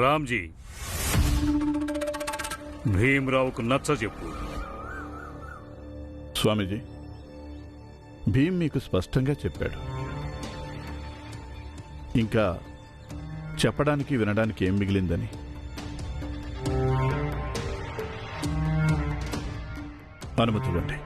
రామ్జీ, భీమరావుకు నచ్చ చెప్పు. స్వామీజీ, భీమ్ మీకు స్పష్టంగా చెప్పాడు. ఇంకా చెప్పడానికి వినడానికి ఏం మిగిలిందని. అనుమతి ఇవ్వండి.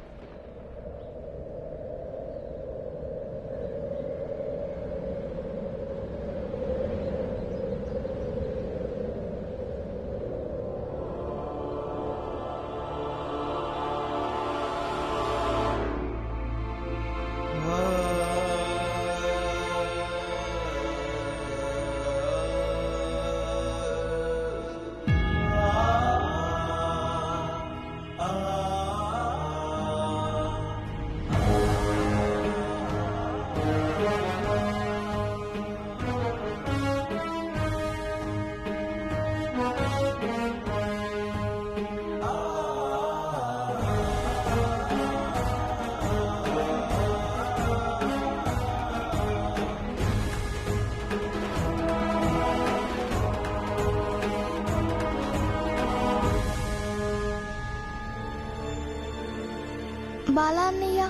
బాలా అన్నయ్య,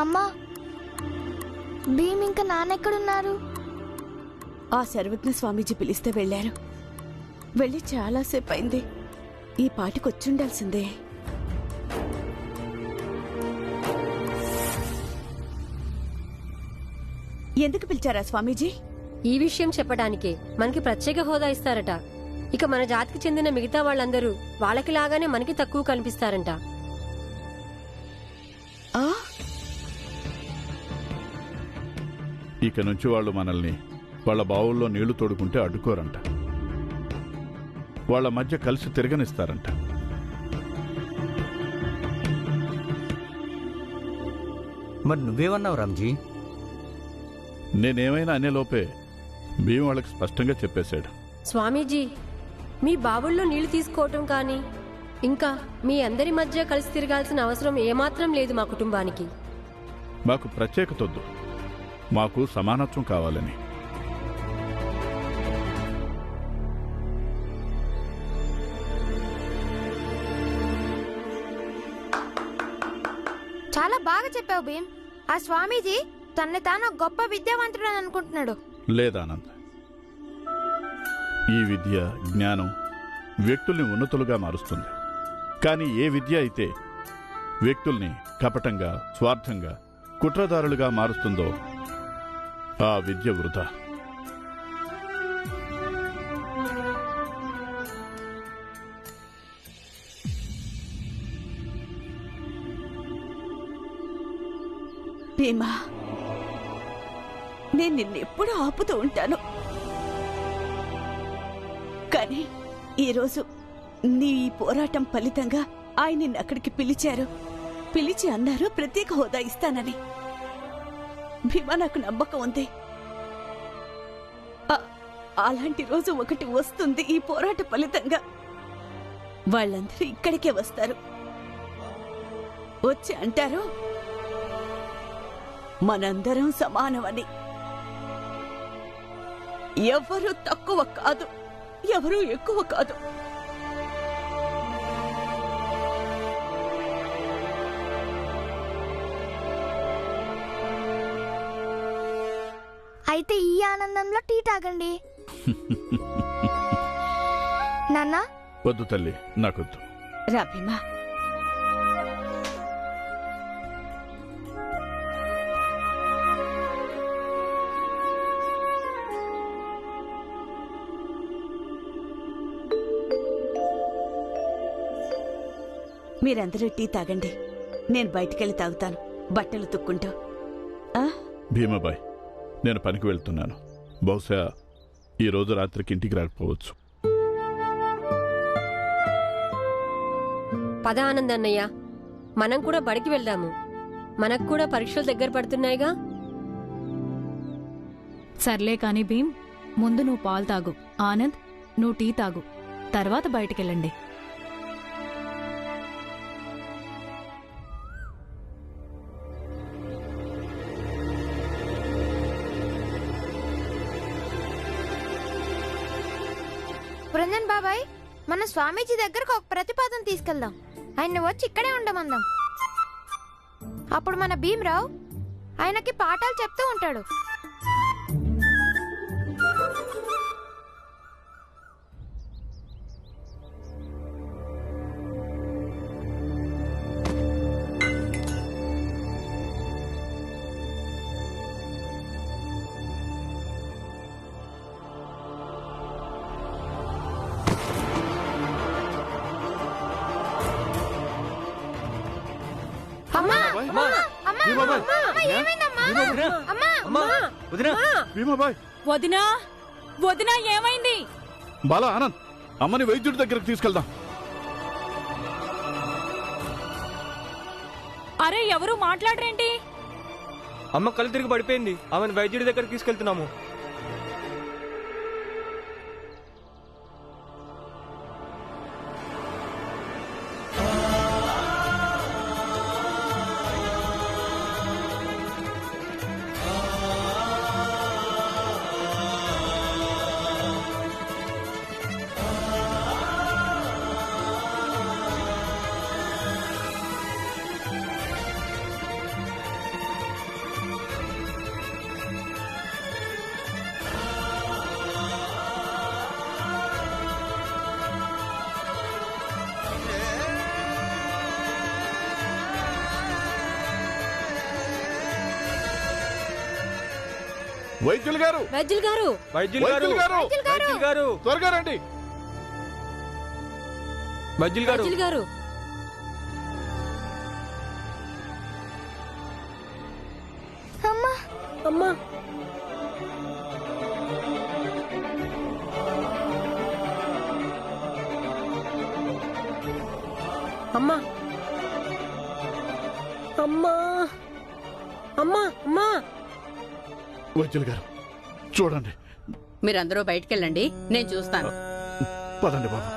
అమ్మా, భీమ్ ఇంకా నాన్నెక్కడున్నారు? ఆ సర్వజ్ఞ స్వామీజీ పిలిస్తే వెళ్లారు. వెళ్ళి చాలాసేపు అయింది. ఈ పాటికొచ్చుండాల్సిందే. ఎందుకు పిలిచారా స్వామీజీ? ఈ విషయం చెప్పడానికే మనకి ప్రత్యేక హోదా ఇస్తారట. ఇక మన జాతికి చెందిన మిగతా వాళ్ళందరూ వాళ్ళకి లాగానే మనకి తక్కువ కనిపిస్తారంట. ఇక నుంచి వాళ్ళు మనల్ని వాళ్ళ బావుల్లో నీళ్లు తోడుకుంటే అడ్డుకోరంట. వాళ్ళ మధ్య కలిసి తిరగనిస్తారంట. మరి నువ్వేమన్నావు రామ్జీ? నేనేమైనా అనేలోపే భీమ్ వాళ్ళకి స్పష్టంగా చెప్పేశాడు. స్వామీజీ, మీ బావుల్లో నీళ్లు తీసుకోవటం కానీ ఇంకా మీ అందరి మధ్య కలిసి తిరగాల్సిన అవసరం ఏమాత్రం లేదు మా కుటుంబానికి. మాకు ప్రత్యేకతొద్దు, మాకు సమానత్వం కావాలని. చాలా బాగా చెప్పావు భీమ్. ఆ స్వామీజీ తనని తాను గొప్ప విద్యావంతుడు అని అనుకుంటున్నాడు. లేదానంద్, ఈ విద్య, జ్ఞానం వ్యక్తుల్ని ఉన్నతులుగా మారుస్తుంది. కానీ ఏ విద్య అయితే వ్యక్తుల్ని కపటంగా, స్వార్థంగా, కుట్రదారులుగా మారుస్తుందో ఆ విద్య వృధా. భీమా, నేను నిన్నెప్పుడు ఆపుతూ ఉంటాను. కానీ ఈరోజు నీ ఈ పోరాటం ఫలితంగా ఆయన నిన్ను అక్కడికి పిలిచారు. పిలిచి అన్నారు ప్రత్యేక హోదా ఇస్తానని. భీమా, నాకు నమ్మకం ఉంది. అలాంటి రోజు ఒకటి వస్తుంది. ఈ పోరాట ఫలితంగా వాళ్ళందరూ ఇక్కడికే వస్తారు. వచ్చి అంటారు మనందరం సమానమని. ఎవరు తక్కువ కాదు, ఎవరు ఎక్కువ కాదు. అయితే ఈ ఆనందంలో టీ తాగండి. నాన్నా? వద్దు తల్లి, నాకొద్దు. రా భీమా. మీరందరూ టీ తాగండి. నేను బయటికెళ్ళి తాగుతాను, బట్టలు తుక్కుంటూ. భీమాబాయ్, నేను పనికి వెళ్తున్నాను. బహుశా ఈ రోజు రాత్రికి ఇంటికి రాకపోవచ్చు. పద ఆనంద్ అన్నయ్య, మనం కూడా బడికి వెళ్దాము. మనకు కూడా పరీక్షలు దగ్గర పడుతున్నాయిగా. సర్లే కాని భీమ్, ముందు నువ్వు పాలు తాగు. ఆనంద్, నువ్వు టీ తాగు. తర్వాత బయటికెళ్ళండి. బాబాయ్, మన స్వామీజీ దగ్గరకు ఒక ప్రతిపాదన తీసుకెళ్దాం. ఆయన్ని వచ్చి ఇక్కడే ఉండమందాం. అప్పుడు మన భీమరావు ఆయనకి పాఠాలు చెప్తూ ఉంటాడు. అమ్మా, అమ్మా, అమ్మా, భీమాబాయ్. అమ్మా, ఏమైందమ్మా? అమ్మా, వదినా భీమాబాయ్. వదినా వదినా ఏమైంది? బాలా, ఆనంద్, అమ్మని వైద్యుడి దగ్గరకు తీసుకెళ్దాం. అరే ఎవరు మాట్లాడరేంటి? అమ్మ కళ్ళు తిరిగి పడిపోయింది. ఆమెను వైద్యుడి దగ్గరికి తీసుకెళ్తున్నాము. వైద్యులు గారు, వైద్యులు గారు, వైద్యులు గారు, వైద్యులు గారు, వైద్యులు గారు, త్వరగా రండి. వైద్యులు గారు. వైద్యులు గారు. అమ్మా, అమ్మా, అమ్మా, అమ్మా, అమ్మా, అమ్మా. వైద్యులు గారు చూడండి. మీరందరూ బయటికెళ్ళండి, నేను చూస్తాను. పదండి బాబు.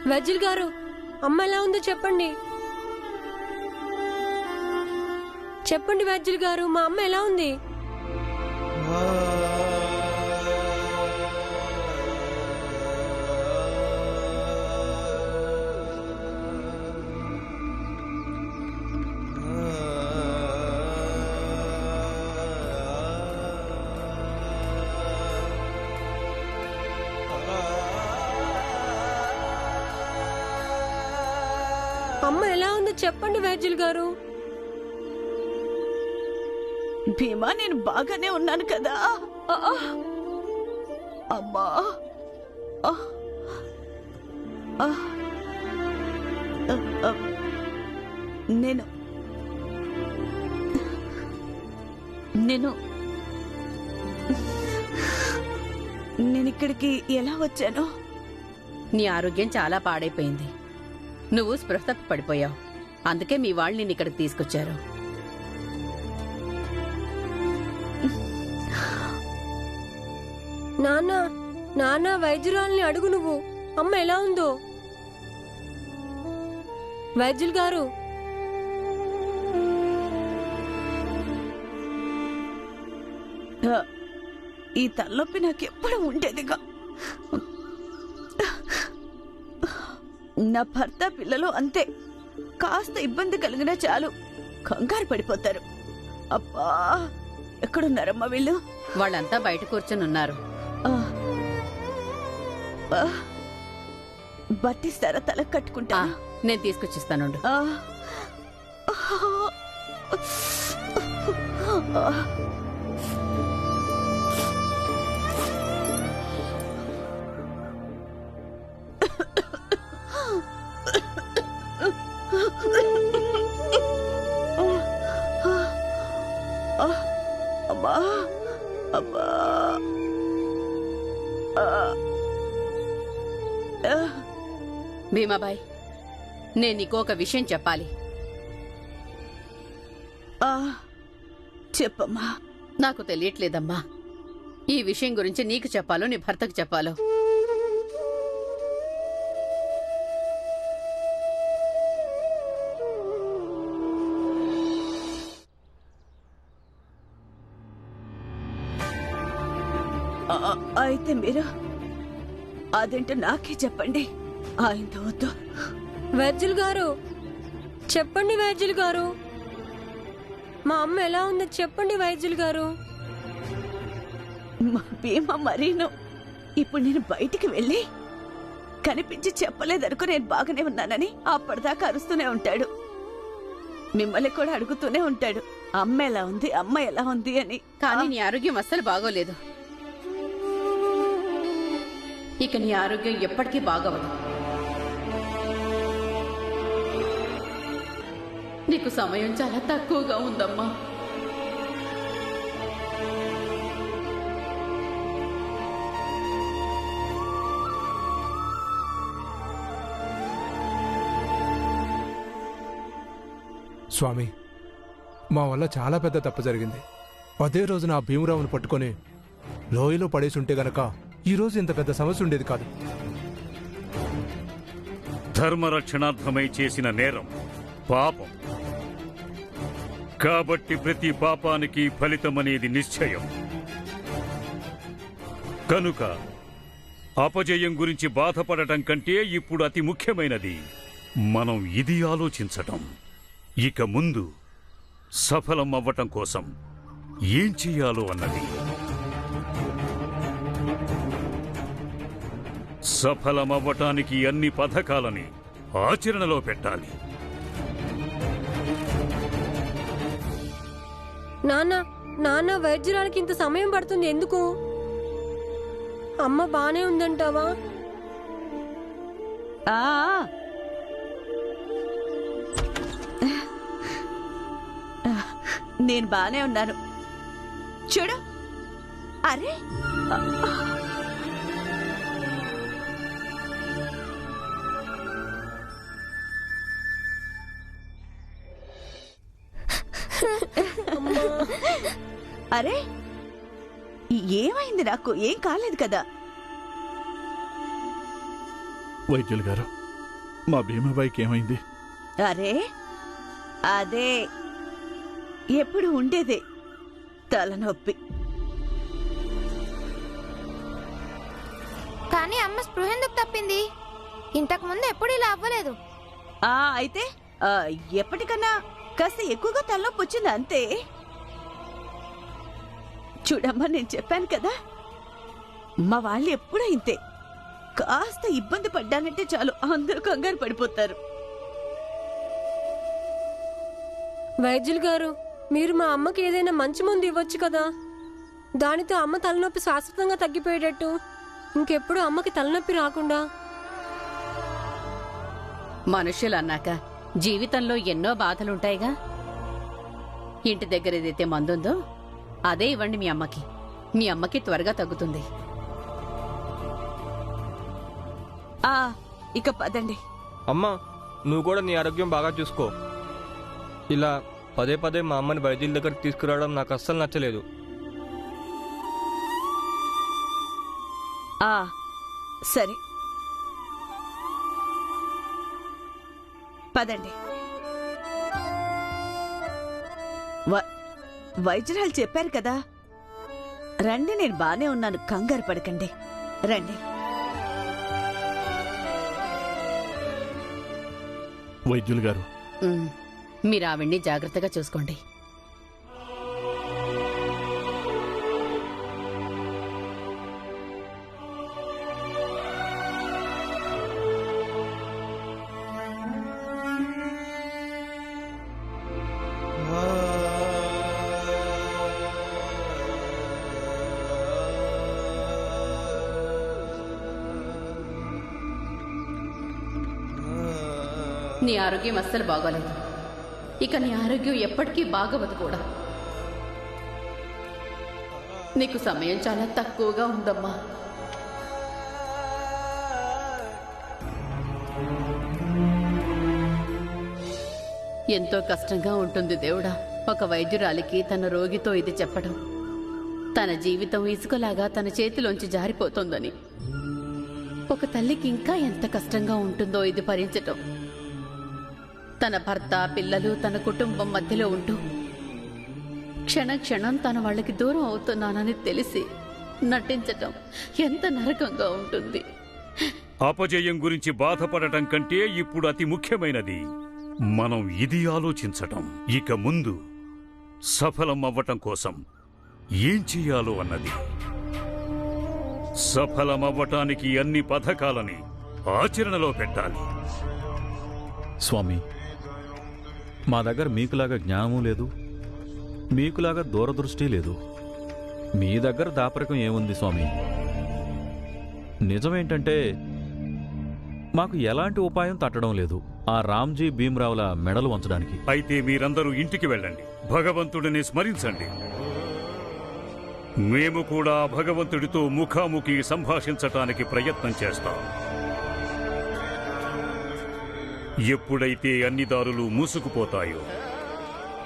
వైద్యులు గారు, అమ్మ ఎలా ఉందో చెప్పండి. చెప్పండి వైద్యులు గారు, మా అమ్మ ఎలా ఉంది? అమ్మ ఎలా ఉందో చెప్పండి వైద్యులు గారు. భీమా, నేను బాగానే ఉన్నాను కదా. ఆ, అమ్మా, ఆ, ఆ, ఆ, నేను నేను నేనిక్కడికి ఎలా వచ్చాను? నీ ఆరోగ్యం చాలా పాడైపోయింది. నువ్వు స్పృహ తప్పి పడిపోయావు. అందుకే మీ వాళ్ళు నిన్ను ఇక్కడికి తీసుకొచ్చారు. నాన్న, నాన్న, వైద్యురాల్ని అడుగు నువ్వు, అమ్మ ఎలా ఉందో. వైద్యులు గారు, ఈ తలనొప్పి నాకెప్పుడు ఉండేదిగా. నా భర్త పిల్లలు అంతే, కాస్త ఇబ్బంది కలిగినా చాలు కంగారు పడిపోతారు. అబ్బా, ఎక్కడున్నారమ్మా వీళ్ళు? వాళ్ళంతా బయట కూర్చొని ఉన్నారు. బట్టిస్తారా? తల కట్టుకుంటా. నేను తీసుకొచ్చిస్తానుండు. అమ్మా, అమ్మా, భీమాబాయ్, నేను నీకు ఒక విషయం చెప్పాలి. చెప్పమ్మా. నాకు తెలియట్లేదమ్మా, ఈ విషయం గురించి నీకు చెప్పాలో నీ భర్తకు చెప్పాలో. అయితే మీరు అదేంటో నాకే చెప్పండి. ఆయనతో వద్దు. వైద్యులు గారు చెప్పండి. వైద్యులు గారు, మా అమ్మ ఎలా ఉందో చెప్పండి. వైద్యులు గారు, మా భీమా మరీను. ఇప్పుడు నేను బయటికి వెళ్ళి కనిపించి చెప్పలేదనుకో నేను బాగానే ఉన్నానని అప్పటిదాకా అరుస్తూనే ఉంటాడు. మిమ్మల్ని కూడా అడుగుతూనే ఉంటాడు, అమ్మ ఎలా ఉంది, అమ్మ ఎలా ఉంది అని. కానీ నీ ఆరోగ్యం అస్సలు బాగోలేదు. ఇక నీ ఆరోగ్యం ఎప్పటికీ బాగవదు. నీకు సమయం చాలా తక్కువగా ఉందమ్మా. స్వామి, మా వల్ల చాలా పెద్ద తప్పు జరిగింది. అదే రోజు నా భీమరావును పట్టుకొని లోయలో పడేసుంటే గనక ఈరోజు ఇంత పెద్ద సమస్య ఉండేది కాదు. ధర్మరక్షణార్థమై చేసిన నేరం పాపం కాబట్టి ప్రతి పాపానికి ఫలితమనేది నిశ్చయం. కనుక అపజయం గురించి బాధపడటం కంటే ఇప్పుడు అతి ముఖ్యమైనది మనం ఇది ఆలోచించటం. ఇక ముందు సఫలం అవ్వటం కోసం ఏం చెయ్యాలో అన్నది. సఫలమవ్వటానికి అన్ని పథకాలని ఆచరణలో పెట్టాలి. నాన్న వైద్యురాలకి ఇంత సమయం పడుతుంది ఎందుకు? అమ్మ బానే ఉందంటావా? నేను బానే ఉన్నాను చూడు. అరే, అరే ఏమైంది? నాకు ఏం కాలేదు కదా. వైద్యులు గారు, మా భీమాబాయికి ఏమైంది? అరే అదే ఎప్పుడు ఉండేదే తలనొప్పి. కానీ అమ్మ స్పృహ ఎందుకు తప్పింది? ఇంతకు ముందు ఎప్పుడు ఇలా అవ్వలేదు. అయితే ఎప్పటికన్నా కాస్త ఎక్కువగా తలనొప్పి వచ్చింది అంతే. చూడమ్మా, నేను చెప్పాను కదా, మా వాళ్ళు ఎప్పుడూ ఇంతే. కాస్త ఇబ్బంది పడ్డానంటే చాలు అందరూ కంగారు పడిపోతారు. వైద్యులు గారు, మీరు మా అమ్మకి ఏదైనా మంచి మందు ఇవ్వచ్చు కదా. దానితో అమ్మ తలనొప్పి శాశ్వతంగా తగ్గిపోయేటట్టు, ఇంకెప్పుడు అమ్మకి తలనొప్పి రాకుండా. మనుషులు అన్నాక జీవితంలో ఎన్నో బాధలుంటాయిగా. ఇంటి దగ్గర ఏదైతే మందుందో అదే ఇవ్వండి మీ అమ్మకి. మీ అమ్మకి త్వరగా తగ్గుతుంది. ఇక పదండి. అమ్మా, నువ్వు కూడా నీ ఆరోగ్యం బాగా చూసుకో. ఇలా పదే పదే మా అమ్మని వైద్యుల దగ్గరికి తీసుకురావడం నాకు అస్సలు నచ్చలేదు. సరే పదండి. వైద్యురాలు చెప్పారు కదా, రండి, నేను బానే ఉన్నాను, కంగారు పడకండి. రండి. వైద్యులు గారు, మీరు ఆవిడ్ని జాగ్రత్తగా చూసుకోండి. నీ ఆరోగ్యం అస్సలు బాగోలేదు. ఇక నీ ఆరోగ్యం ఎప్పటికీ బాగవదు కూడా. నీకు సమయం చాలా తక్కువగా ఉందమ్మా. ఎంతో కష్టంగా ఉంటుంది దేవుడా ఒక వైద్యురాలికి తన రోగితో ఇది చెప్పడం. తన జీవితం ఇసుకలాగా తన చేతిలోంచి జారిపోతోందని. ఒక తల్లికి ఇంకా ఎంత కష్టంగా ఉంటుందో ఇది భరించటం. తన భర్త, పిల్లలు, తన కుటుంబం మధ్యలో ఉంటూ క్షణ క్షణం తన వాళ్ళకి దూరం అవుతున్నానని తెలిసి నటించటం ఎంత నరకంగా ఉంటుంది. అపజయం గురించి బాధపడటం కంటే ఇప్పుడు అతి ముఖ్యమైనది మనం ఇది ఆలోచించటం. ఇక ముందు సఫలం అవ్వటం కోసం ఏం చెయ్యాలో అన్నది. సఫలమవ్వటానికి అన్ని పథకాలని ఆచరణలో పెట్టాలి. స్వామి, మా దగ్గర మీకులాగా జ్ఞానము లేదు, మీకులాగా దూరదృష్టి లేదు. మీ దగ్గర దాపరికం ఏముంది స్వామి? నిజమేంటంటే మాకు ఎలాంటి ఉపాయం తట్టడం లేదు ఆ రామ్జీ భీమ్రావుల మెడలు వంచడానికి. అయితే మీరందరూ ఇంటికి వెళ్ళండి, భగవంతుడిని స్మరించండి. మేము కూడా భగవంతుడితో ముఖాముఖి సంభాషించటానికి ప్రయత్నం చేస్తాం. ఎప్పుడైతే అన్ని దారులు మూసుకుపోతాయో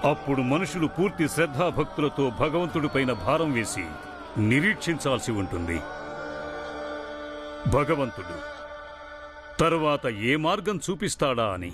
అప్పుడు మనుషులు పూర్తి శ్రద్ధాభక్తులతో భగవంతుడిపైన భారం వేసి నిరీక్షించాల్సి ఉంటుంది. భగవంతుడు తరువాత ఏ మార్గం చూపిస్తాడా అని.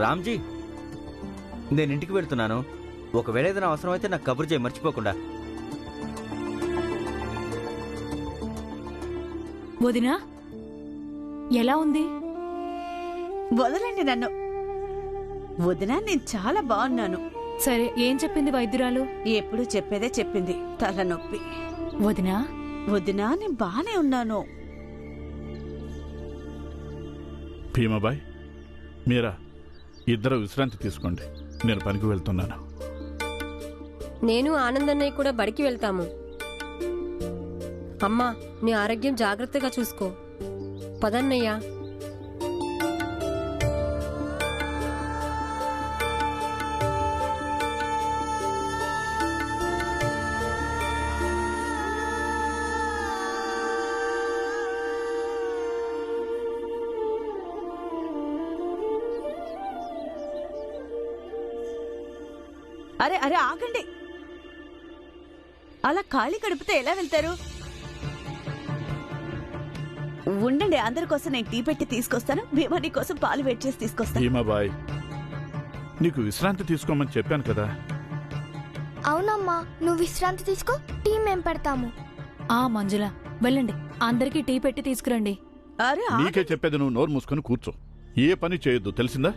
రామ్జీ, నేను ఇంటికి వెళ్తున్నాను. ఒకవేళ ఏదైనా అవసరం అయితే నాకు కబురు చేయి, మర్చిపోకుండా. వదినా, ఎలా ఉంది? వదలండి నన్ను. వదినా, నేను చాలా బాగున్నాను. సరే, ఏం చెప్పింది వైద్యురాలు? ఎప్పుడు చెప్పేదే చెప్పింది, తలనొప్పి. వదినా వదినా, నేను బానే ఉన్నాను. భీమాబాయ్, మీరా, ఇద్దరు విశ్రాంతి తీసుకోండి, నేను పనికి వెళ్తున్నాను. నేను ఆనందన్నయ్య కూడా బడికి వెళ్తాము. అమ్మా, నీ ఆరోగ్యం జాగ్రత్తగా చూసుకో. పదన్నయ్యా. అరే అరే, ఆగండి. అలా ఖాళీ కడుపుతో ఎలా వెళ్తారు? ఉండండి, అందరి కోసం నేను టీ పెట్టి తీసుకొస్తాను. భీమాని కోసం పాలు వేడి చేసి తీసుకొస్తాను. భీమాబాయ్, నీకు విశ్రాంతి తీసుకోమని చెప్పాను కదా. అవునమ్మా, నువ్వు విశ్రాంతి తీసుకో, టీ మేం పెడతాము. మంజుల, వెళ్ళండి, అందరికీ టీ పెట్టి తీసుకురండి. అరే, నీకే చెప్పేది, నువ్వు నోరు మూసుకొని కూర్చో. ఏ పని చేయొద్దు, తెలిసిందా?